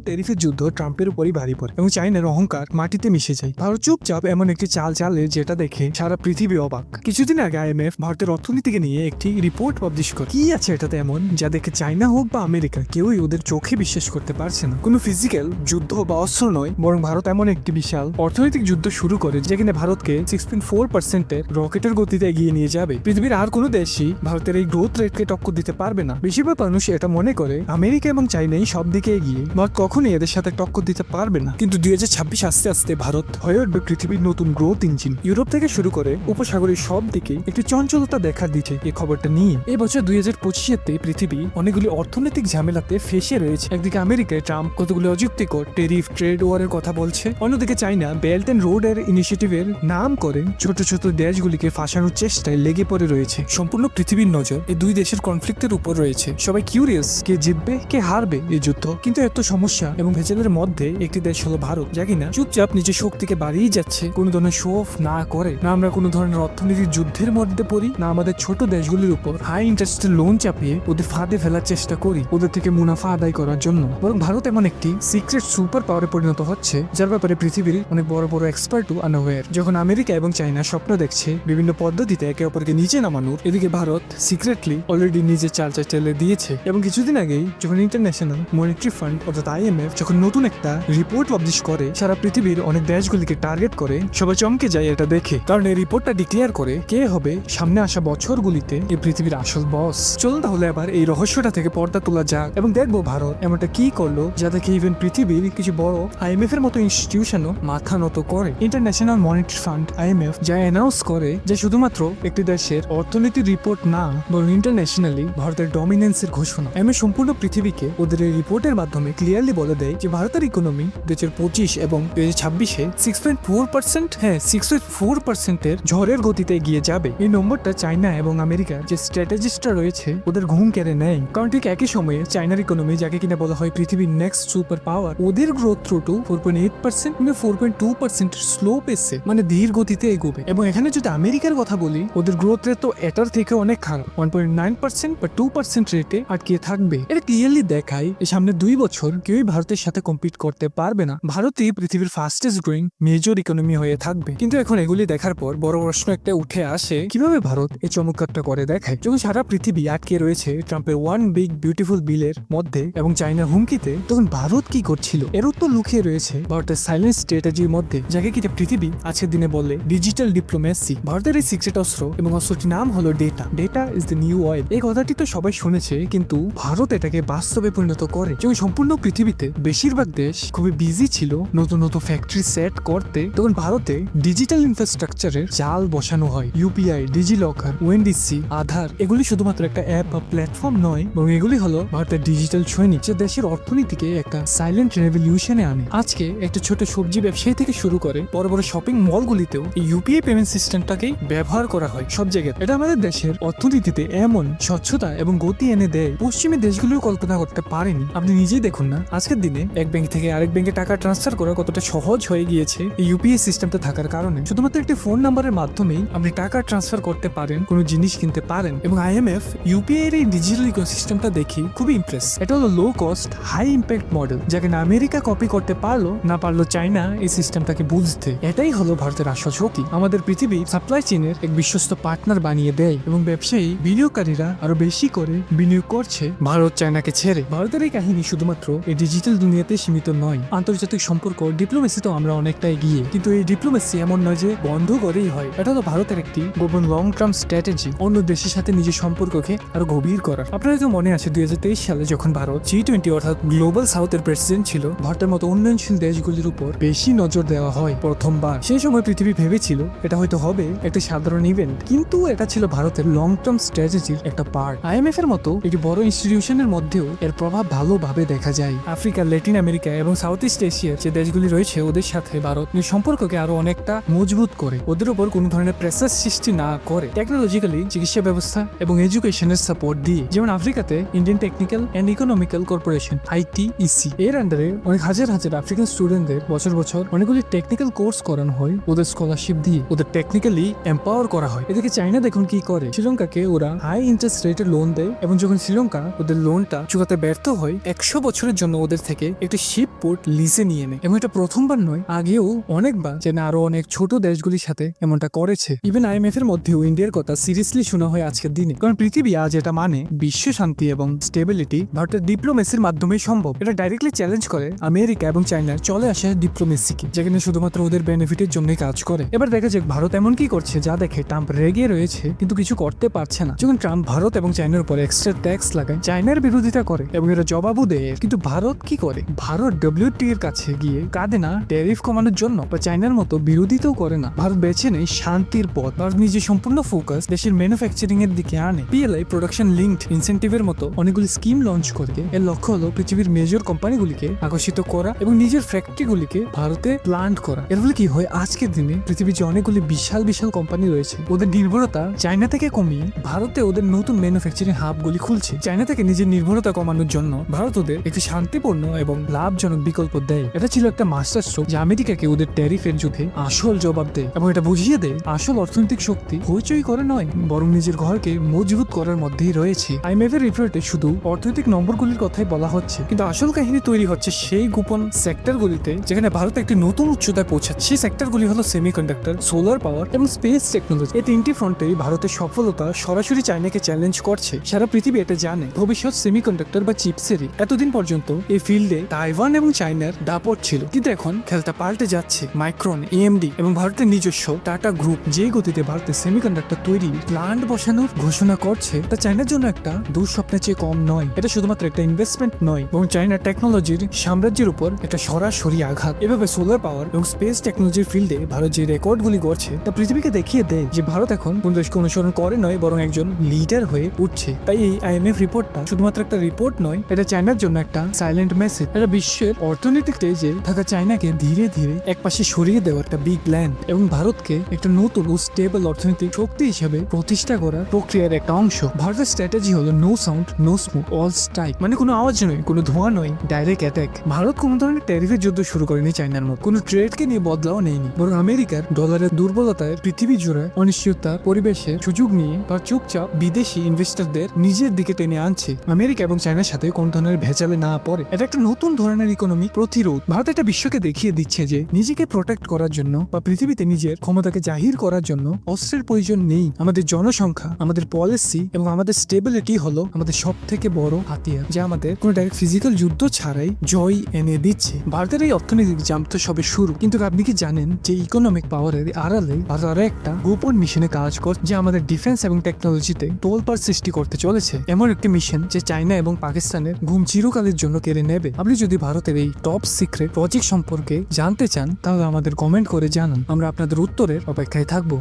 টেরিফের যুদ্ধ ট্রাম্পের উপরই ভারী পড়ে এবং চাইনার অহংকার মাটিতে মিশে যায়। ভারত চুপচাপ এমন একটি চাল চালে যেটা দেখে সারা পৃথিবী অবাক। কিছুদিন আগে আইএমএফ ভারতের অর্থনীতিকে নিয়ে একটি রিপোর্ট পাবলিশ করে। কি আছে এটাতে এমন যা দেখে চাইনা হোক বা আমেরিকা কেউই ওদের চোখে বিশ্বাস করতে পারছে না। কোনো ফিজিক্যাল যুদ্ধ বা অস্ত্র নয়, বরং ভারত এমন একটি বিশাল অর্থনৈতিক যুদ্ধ শুরু করে যেখানে ভারতকে 6.4% রকেটের গতিতে এগিয়ে নিয়ে যাবে। পৃথিবীর আর কোনো দেশই ভারতের এই গ্রোথ রেটকে টক্কর দিতে পারবে না। বেশিরভাগ মানুষ এটা মনে করে আমেরিকা এবং চাইনাই সব দিকে এগিয়ে, ভারত কখনোই এদের সাথে টক্কর দিতে পারবে না। কিন্তু 2026 আস্তে আস্তে ভারত হয়ে উঠবে পৃথিবীর নতুন গ্রোথ ইঞ্জিন। ইউরোপ থেকে শুরু করে উপসাগরের সব দিকে একটি চঞ্চলতা দেখা দিচ্ছে এই খবরটা নিয়ে। এই বছর 2025-তে পৃথিবী অনেকগুলি অর্থনৈতিক ঝামেলাতে ফেসে রয়েছে। একদিকে আমেরিকায় ট্রাম্প কতগুলো অযৌক্তিকর টেরিফ ট্রেড ওয়ারের কথা বলছে, অন্যদিকে চাইনা বেল্ট অ্যান্ড রোড এর ইনিশিয়েটিভের নাম করে ছোট ছোট দেশগুলিকে ফাঁসানোর চেষ্টায় লেগে পড়ে রয়েছে। সম্পূর্ণ পৃথিবীর নজর এই দুই দেশের কনফ্লিক্টের উপর রয়েছে। সবাই কিউরিয়াস কে জিতবে কে হারবে এই যুদ্ধ। কিন্তু এত সমস্যা এবং ভেজালের মধ্যে একটি দেশ হলো ভারত, যা কিনা চুপচাপ নিজের শক্তিকে বাড়িয়ে যাচ্ছে, কোনো ধরনের শো অফ না করে। না আমরা কোনো ধরনের অর্থনীতির যুদ্ধের মধ্যে পড়ি, না আমাদের ছোট দেশগুলির উপর হাই ইন্টারেস্টের লোন চাপিয়ে ওদের ফাঁদে ফেলার চেষ্টা করি ওদের থেকে মুনাফা আদায় করার জন্য। বরং ভারত এমন একটি সিক্রেট সুপার পাওয়ারে পরিণত হচ্ছে যার ব্যাপারে পৃথিবীর অনেক বড় বড় এক্সপার্টও আনঅ্যাওয়্যার। যখন আমেরিকা এবং চাইনা স্বপ্ন দেখছে বিভিন্ন পদ্ধতিতে একে অপরকে নিচে নামানোর, এদিকে ভারত সিক্রেটলি অলরেডি নিজের চাল চেলে দিয়েছে। এবং কিছুদিন আগেই যখন ইন্টারন্যাশনাল মনিটারি ফান্ড অর্থাৎ আইএমএফ যখন নতুন একটা রিপোর্ট পাবলিশ করে সারা পৃথিবীর অনেক দেশগুলিকে টার্গেট করে, সবাই চমকে যায় এটা দেখে। কারণ এই রিপোর্টটা ডিক্লেয়ার করে কে হবে সামনে আসা বছরগুলিতে এই পৃথিবীর আসল বস। চলুন তাহলে এবার এই রহস্যটা থেকে পর্দা তোলা যাক এবং দেখবো ভারত এমনটা কি করলো যা দেখে ইভেন পৃথিবীর কিছু বড় আইএমএফ এর মতো ইনস্টিটিউশনও মাথা নত করে। ইন্টারন্যাশনাল মনিটারি ফান্ড আইএমএফ যা অ্যানাউন্স করে যে শুধুমাত্র একটি দেশের অর্থনীতির রিপোর্ট না, বরং ইন্টারন্যাশনালি ভারতের ডমিনেন্সের ঘোষণা। এমএ সম্পূর্ণ পৃথিবীকে ওদের এই রিপোর্টের মাধ্যমে ক্লিয়ারলি বলে দেয় যে ভারতের ইকোনমি 2025 এবং 2026-এ 6.4%, হ্যাঁ 6.4% ঝড়ের গতিতে এগিয়ে যাবে। এই নম্বরটা চাইনা এবং আমেরিকার যে স্ট্র্যাটেজিস্টরা রয়েছে ওদের ঘুম কেড়ে নেয়। কারণ ঠিক একই সময়ে চাইনার ইকোনমি, যাকে কিনা বলা হয় পৃথিবীর নেক্সট সুপার পাওয়ার, ওদের গ্রোথ থ্রু 4.8% কিংবা 4.2% স্লো পেসে, মানে ধীর গতিতে এগোবে। এবং এখানে যদি আমেরিকার কথা বলি, ওদের গ্রোথ রেট তো এটার থেকে অনেক খারাপ, 1.9% বা 2% রেটে আটকে থাকবে। এটা ক্লিয়ারলি দেখায় এই সামনে 2 বছর কেউই ভারতের সাথে কম্পিট করতে পারবে না। ভারতই পৃথিবীর ফাস্টেস্ট গ্রোয়িং মেজর ইকোনমি হয়ে থাকবে। কিন্তু এখন এগুলি দেখার পর বড় প্রশ্ন একটা উঠে আসে, কিভাবে ভারত এই চমৎকারটা করে দেখায় যখন সারা পৃথিবী আটকে রয়েছে ট্রাম্পের ওয়ান বিগ বিউটিফুল বিলের মধ্যে এবং চাইনার হুমকিতে, তখন ভারত কি করছিল? এর উত্তর লুকিয়ে রয়েছে ভারতের সাইলেন্ট স্ট্র্যাটেজির মধ্যে, যাকে কিনা পৃথিবী আজকের দিনে বলে ডিজিটাল ডিপ্লোমেসি। ভারতের এই সিক্রেট অস্ত্র এবং অস্ত্রটির নাম হলো data. Data is the new oil. এই কথাটি তো সবাই শুনেছে, কিন্তু ভারত এটাকে বাস্তবে পরিণত করে। যখন সম্পূর্ণ পৃথিবীতে বেশিরভাগ দেশ খুবই বিজি ছিল নতুন নতুন ফ্যাক্টরি সেট করতে, তখন ভারতে ডিজিটাল ইনফ্রাস্ট্রাকচারের জাল বসানো হয়। ইউপিআই, ডিজিলকার, ওএনডিসি, আধার, এগুলি শুধুমাত্র একটা অ্যাপ বা প্ল্যাটফর্ম নয়, বরং এগুলি হলো ভারতের ডিজিটাল সৈনিক, যে দেশের অর্থনীতিকে একটা সাইলেন্ট রেভলিউশনে আনে। আজকে একটা ছোট সবজি ব্যবসায়ী থেকে শুরু করে বড় বড় শপিং মলগুলিতেও এই ইউপিআই পেমেন্ট সিস্টেমটাকেই ব্যবহার করা হয় সব জায়গায়। এটা আমাদের দেশের অর্থনীতিতে এমন স্বচ্ছতা এবং গতি এনে দেয় পশ্চিমী দেশগুলোও কল্পনা করতে পারেনি। আপনি নিজেই দেখুন না, আজকের দিনে এক ব্যাংক থেকে আরেক ব্যাংকে টাকা ট্রান্সফার করা কতটা সহজ হয়ে গিয়েছে এই ইউপিআই সিস্টেমটা থাকার কারণে। শুধুমাত্র একটি ফোন নাম্বারের মাধ্যমেই আপনি টাকা ট্রান্সফার করতে পারেন, কোনো জিনিস কিনতে পারেন। এবং আইএমএফ ইউপিআই এর এই ডিজিটাল ইকোসিস্টেমটা দেখি খুবই ইমপ্রেস। এটা হলো low cost high impact model, যাকে না আমেরিকা কপি করতে পারলো না পারলো চাইনা এই সিস্টেমটাকে বুঝতে। এটাই হলো ভারতের আসল শক্তি। আমাদের পৃথিবীর সাপ্লাই চেইনের এক বিশ্বস্ত পার্টনার বানিয়ে দেয় এবং ব্যবসায়ী বিনিয়োগকারীরা আরো বেশি করে বিনিয়োগ করছে ভারত চায়নাকে ছেড়ে। ভারতের এই কাহিনী শুধুমাত্র এই ডিজিটাল দুনিয়াতে সীমিত নয়, আন্তর্জাতিক সম্পর্ক ডিপ্লোমেসিতেও আমরা অনেকটা এগিয়ে। কিন্তু এই ডিপ্লোমেসি এমন নয় যে বন্ধ করেই হয়। এটা তো ভারতের একটি গোপন লং টার্ম স্ট্র্যাটেজি, অন্য দেশের সাথে নিজের সম্পর্ককে আরো গভীর করার। আপনার তো মনে আছে 2023 সালে যখন ভারত G20 অর্থাৎ গ্লোবাল সাউথের প্রেসিডেন্ট ছিল, ভারতের মতো উন্নয়নশীল দেশগুলির উপর বেশি নজর দেওয়া হয় প্রথমবার। সেই সময় পৃথিবী ভেবেছিল এটা হয়তো হবে একটা সাধারণ ইভেন্ট, কিন্তু এটা ছিল ভারতের লং টার্ম স্ট্র্যাটেজির একটা পার্ট। আইএমএফ এর মতো একটি বড় ইনস্টিটিউশনের মধ্যেও এর প্রভাব ভালোভাবে দেখা যায়। আফ্রিকা, ল্যাটিন আমেরিকা এবং সাউথ ইস্ট এশিয়ার যে দেশগুলি রয়েছে ওদের সাথে ভারত সম্পর্ককে আরো অনেকটা মজবুত করে, ওদের উপর কোনো ধরনের প্রেসার সৃষ্টি না করে, টেকনোলজিক্যালি চিকিৎসা ব্যবস্থা এবং এডুকেশনের সাপোর্ট দিয়ে। যেমন আফ্রিকাতে Indian technical and economical corporation ITEC এর আন্ডারে অনেক হাজার হাজার আফ্রিকান স্টুডেন্টদের বছর বছর অনেকগুলি টেকনিক্যাল কোর্স করানো হয় ওদের স্কলারশিপ দিয়ে, ওদের টেকনিক্যালি এম্পাওয়ার করা হয়। এদিকে চাইনা দেখুন কি করে, শ্রীলঙ্কাকে ওরা হাই ইন্টারেস্ট রেটের লোন দেয় এবং যখন শ্রীলঙ্কা ওদের লোনটা চুকাতে ব্যর্থ হয় 100 বছরের জন্য ওদের থেকে একটি শিপ পোর্ট লিজে নিয়ে নেয়। এবং এটা প্রথমবার নয়, আগেও অনেকবার চায়না আরো অনেক ছোট দেশগুলির সাথে এমনটা করেছে। ইভেন IMF এর মধ্যেও ইন্ডিয়ার কথা সিরিয়াসলি শোনা হয় আজকের দিনে, কারণ পৃথিবী আজ এটা মানে বিশ্ব শান্তি এবং স্টেবিলিটি ভারতের ডিপ্লোমেসির মাধ্যমেই সম্ভব। এটা ডাইরেক্টলি চ্যালেঞ্জ করে আমেরিকা এবং চায়নার চলে আসা ডিপ্লোমেসিকে, যেখানে শুধুমাত্র ওদের বেনিফিটের জন্যই কাজ করে। এবার দেখা যাক ভারত এমন কি করছে যা দেখে ট্রাম্প রেগে রয়েছে কিন্তু কিছু করতে পারছে না। যখন ট্রাম্প ভারত এবং চায়নার উপর এক্সট্রা ট্যাক্স লাগায়, চায়নার বিরোধিতা করে এবং এরা জবাবও দেয়, কিন্তু ভারত কি করে? ভারত WTO এর কাছে গিয়ে কাঁদে না ট্যারিফ কমানোর জন্য, বা চায়নার মতো বিরোধিতাও করে না। ভারত বেছে নেয় শান্তির পথ। ভারত নিজে সম্পূর্ণ ফোকাস দেশের ম্যানুফ্যাকচারিং এর দিকে আনে। PLI প্রোডাকশন লিঙ্কড ইনসেন্টিভের মতো অনেকগুলি স্কিম লঞ্চ করে। এর লক্ষ্য হলো পৃথিবীর মেজর কোম্পানিগুলিকে আকর্ষিত করা এবং নিজের ফ্যাক্টরিগুলিকে ভারতে প্লান্ট করা। এর ফলে কি হয়, আজকের দিনে পৃথিবীর যে অনেকগুলি বিশাল বিশাল কোম্পানি রয়েছে, ওদের নির্ভরতা চায়না থেকে কমিয়ে ভারতে ওদের নতুন ম্যানুফ্যাকচারিং হাবগুলি খুলছে। চায়না থেকে নিজের নির্ভরতা কমানোর জন্য ভারত ওদের একটি শান্তিপূর্ণ এবং লাভজনক বিকল্প দেয়। এটা ছিল একটা মাস্টার স্ট্রোক, যে আমেরিকাকে ওদের ট্যারিফের যুদ্ধে আসল জবাব দেয় এবং এটা বুঝিয়ে দেয় আসল অর্থনৈতিক শক্তি হইচই করে নয়, বরং নিজের ঘরকে মজবুত করার মধ্যেই রয়েছে। IMF এর রিপোর্টে শুধু অর্থনৈতিক নম্বরগুলির কথাই বলা হচ্ছে, কিন্তু আসল কাহিনী তৈরি হচ্ছে সেই গোপন সেক্টরগুলিতে যেখানে ভারত একটি নতুন উচ্চতায় পৌঁছাচ্ছে। সেই সেক্টরগুলি হলো সেমিকন্ডাক্টর, সোলার পাওয়ার এবং স্পেস টেকনোলজি। এই তিনটি ফ্রন্টেই ভারতের সফলতা সরাসরি চায়নাকে চ্যালেঞ্জ করছে। সারা পৃথিবী এটা জানে ভবিষ্যৎ সেমিকন্ডাক্টর বা চিপসেরই। এতদিন পর্যন্ত এই ফিল্ডে তাইওয়ান এবং চায়নার দাপট ছিল, কিন্তু এখন খেলটা পাল্টে যাচ্ছে। মাইক্রন, AMD এবং ভারতের নিজস্ব টাটা গ্রুপ যে গতিতে ভারতের সেমিকন্ডাক্টর তৈরি প্লান্ট বসানোর ঘোষণা করছে, তা চায়নার জন্য একটা দুঃস্বপ্নের চেয়ে কম নয়। এটা শুধুমাত্র একটা ইনভেস্টমেন্ট নয়, এবং চায়নার টেকনোলজির সাম্রাজ্যের উপর একটা সরাসরি আঘাত। এভাবে সোলার পাওয়ার এবং স্পেস টেকনোলজির ফিল্ডে ভারত যে রেকর্ডগুলি করছে, তা পৃথিবীকে দেখিয়ে দেয় যে ভারত এখন কোন দেশকে অনুসরণ করে নয়, বরং একজন লিডার হয়ে উঠছে। তাই এই IMF রিপোর্টটা শুধুমাত্র একটা রিপোর্ট নয়, এটা চায়নার জন্য একটা সাইলেন্ট মেসেজ। এটা বিশ্বের অর্থনৈতিক স্টেজে থাকা চায়নাকে ধীরে ধীরে একপাশে সরিয়ে দেওয়ার একটা বিগ প্ল্যান, এবং ভারতকে একটা নতুন ও স্টেবল অর্থনৈতিক শক্তি হিসেবে প্রতিষ্ঠা করার প্রক্রিয়ার একটা অংশ। ভারতের স্ট্র্যাটেজি হলো no sound no smoke all strike, মানে কোনো আওয়াজ নয়, কোনো ধোঁয়া নয়, ডাইরেক্ট অ্যাটাক। ভারত কোনো ধরনের ট্যারিফের যুদ্ধ শুরু করেনি চায়নার মতো, কোনো ট্রেডকে নিয়ে বদলাও নেয়নি, বরং আমেরিকার ডলারের দুর্বলতায় পৃথিবী জুড়ে অনিশ্চয়তার পরিবেশে সুযোগ নিয়ে বা চুপচাপ বিদেশি ইনভেস্টরদের নিজের দিকে টেনে আনছে। আমেরিকা এবং চায়নার সাথে কোন ধরনের ভেজালে না পড়ে। এটা একটা নতুন ধরনের ইকোনমি প্রতিরোধ। ভারত এটা বিশ্বকে দেখিয়ে দিচ্ছে যে নিজেকে প্রোটেক্ট করার জন্য বা পৃথিবীতে নিজের ক্ষমতাকে জাহির করার জন্য অস্ত্রের প্রয়োজন নেই। আমাদের জনসংখ্যা, আমাদের পলিসি এবং আমাদের স্টেবিলিটি হলো আমাদের সব থেকে বড় হাতিয়ার, যা আমাদের কোনো ডাইরেক্ট ফিজিক্যাল যুদ্ধ ছাড়াই জয় এনে দিচ্ছে। ভারতের এই অর্থনৈতিক জাম্প তো সবে শুরু, কিন্তু আপনি কি জানেন যে ইকোনমিক পাওয়ারের আড়ালে ভারত আরো একটা গোপন মিশনে কাজ করছে, যে আমাদের ডিফেন্স এবং টেকনোলজিতে তোলপাড় সৃষ্টি করতে চলেছে। এমন একটি মিশন যে চায়না এবং পাকিস্তানের ঘুম চিরকালের জন্য কেড়ে নেবে। আপনি যদি ভারতের এই টপ সিক্রেট প্রজেক্ট সম্পর্কে জানতে চান, তাহলে আমাদের কমেন্ট করে জানান, আমরা আপনাদের উত্তরের অপেক্ষায় থাকবো।